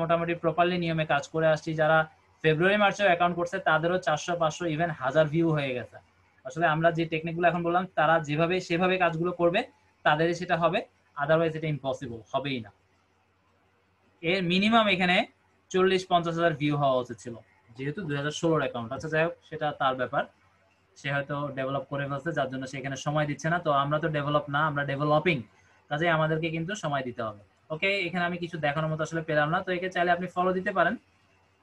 মোটামুটি প্রপারলি নিয়মে কাজ করে আসছি। যারা ফেব্রুয়ারি মার্চেও অ্যাকাউন্ট করছে তাদেরও 400, 500 ইভেন 1000 ভিউ হয়ে গেছে। আসলে আমরা যে টেকনিকগুলো এখন বললাম তারা যেভাবে সেভাবে কাজগুলো করবে তাদেরই সেটা হবে, আদারওয়াইজ এটা ইম্পসিবল, হবেই না। এর মিনিমাম এখানে 40-50 হাজার ভিউ হওয়া উচিত ছিল, যেহেতু 2016 অ্যাকাউন্ট। আচ্ছা যাই হোক, সেটা তার ব্যাপার, সে হয়তো ডেভেলপ করে ফেলছে যার জন্য সে এখানে সময় দিচ্ছে না। তো আমরা তো ডেভেলপ না, আমরা ডেভেলপিং, কাজে আমাদেরকে কিন্তু সময় দিতে হবে। ওকে, এখানে আমি কিছু দেখানোর মতো আসলে পেলাম না, তো একে চাইলে আপনি ফলো দিতে পারেন।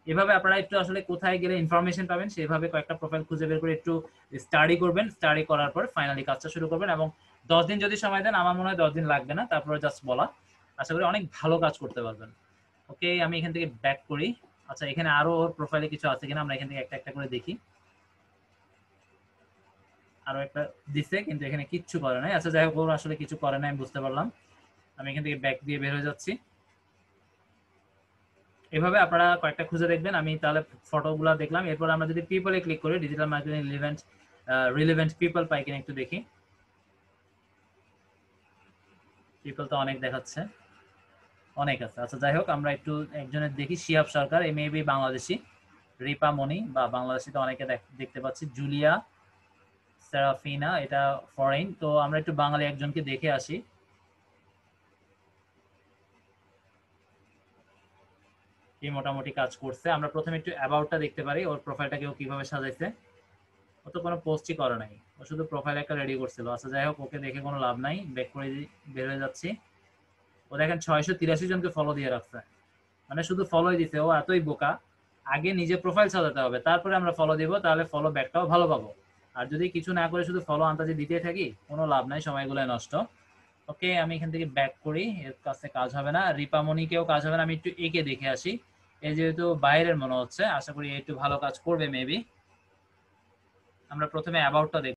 এভাবে আপনারা একটু আসলে কোথায় গেলে ইনফরমেশন পাবেন সেভাবে কয়েকটা প্রোফাইল খুঁজে বের করে একটু স্টাডি করবেন। স্টাডি করার পর ফাইনালি কাজটা শুরু করবেন, এবং 10 দিন যদি সময় দেন, আমার মনে হয় 10 দিন লাগবে না, তারপরে জাস্ট বলা, আশা করি অনেক ভালো কাজ করতে পারবেন। ওকে, আমি এখান থেকে ব্যাক করি। আচ্ছা, এখানে আরো ওর প্রোফাইলে কিছু আছে কিনা আমরা এখান থেকে একটা একটা করে দেখি। আরো একটা দিছে, কিন্তু এখানে কিচ্ছু করে নাই। আচ্ছা যাই হোক, ওর আসলে কিছু করে নাই, আমি বুঝতে পারলাম। আমি এখান থেকে ব্যাক দিয়ে বের হয়ে যাচ্ছি। এভাবে আপনারা কয়েকটা খুঁজে দেখবেন। আমি তাহলে ফটোগুলো দেখলাম, এরপর আমরা যদি পিপলে ক্লিক করি, ডিজিটাল মার্কেটিং রিলেভেন্ট পিপল পাই কিনা একটু দেখি। পিপল তো অনেক দেখাচ্ছে, অনেক আছে। আচ্ছা যাই হোক, আমরা একটু একজনের দেখি, শিহাব সরকার, এ মেবি বাংলাদেশি। রিপা মনি, বা বাংলাদেশি তো অনেকে দেখতে পাচ্ছি। জুলিয়া সেরাফিনা, এটা ফরেন। তো আমরা একটু বাঙালি একজনকে দেখে আসি। কি মোটামুটি কাজ করছে, আমরা প্রথমে একটু অ্যাবাউটটা দেখতে পারি, ওর প্রোফাইলটা কেউ কিভাবে সাজাইছে। ও তো কোনো পোস্টই করে নাই, ও শুধু প্রোফাইল একটা রেডি করছিল। আচ্ছা যাই হোক, ওকে দেখে কোনো লাভ নাই, ব্যাক করে বের হয়ে যাচ্ছি। ও দেখেন 683 জনকে ফলো দিয়ে রাখছে, মানে শুধু ফলোই দিতে। ও এতই বোকা, আগে নিজে প্রোফাইল সাজাতে হবে, তারপরে আমরা ফলো দিব, তাহলে ফলো ব্যাকটাও ভালো পাবো। আর যদি কিছু না করে শুধু ফলো আন্তাজে দিতে থাকি, কোনো লাভ নাই, সময়গুলো নষ্ট। ওকে, আমি এখান থেকে ব্যাক করি, এর কাছে কাজ হবে না। রিপামনিকেও কাজ হবে না, আমি একটু একে দেখে আসি। এই যেহেতু বাইরের মনে হচ্ছে, আশা করি একটু ভালো কাজ করবে মেবি। আমরা প্রথমে অ্যাবাউটটা দেখব।